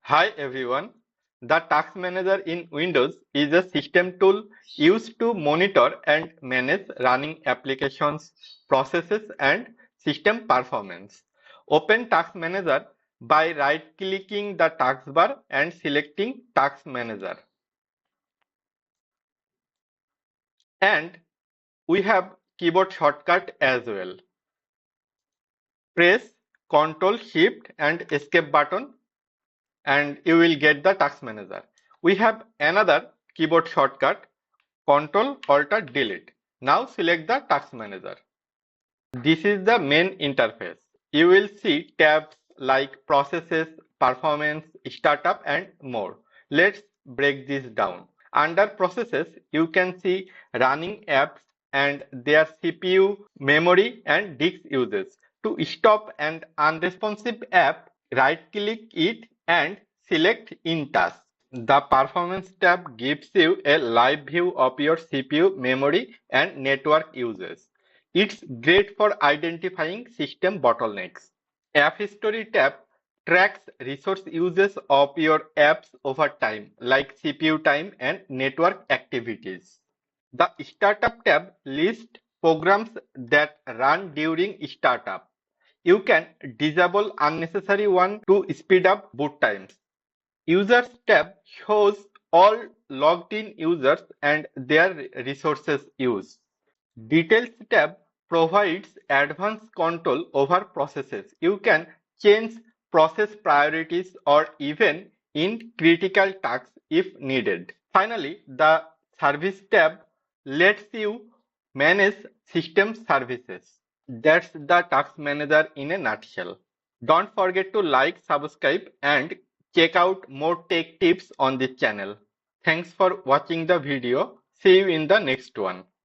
Hi everyone. The Task Manager in Windows is a system tool used to monitor and manage running applications, processes, and system performance. Open Task Manager by right-clicking the taskbar and selecting Task Manager. And we have keyboard shortcut as well. Press Ctrl Shift and Escape button and you will get the Task Manager. We have another keyboard shortcut Ctrl Alt Delete. Now select the Task Manager. This is the main interface. You will see tabs like Processes, Performance, Startup and more. Let's break this down. Under Processes, you can see running apps and their CPU, memory and disk uses. To stop an unresponsive app, right-click it and select In Task. The Performance tab gives you a live view of your CPU, memory, and network uses. It's great for identifying system bottlenecks. App History tab tracks resource uses of your apps over time, like CPU time and network activities. The Startup tab lists programs that run during startup. You can disable unnecessary ones to speed up boot times. Users tab shows all logged in users and their resources used. Details tab provides advanced control over processes. You can change process priorities or even in critical tasks if needed. Finally, the Service tab lets you manage system services. That's the Task Manager in a nutshell. Don't forget to like, subscribe, and check out more tech tips on this channel. Thanks for watching the video. See you in the next one.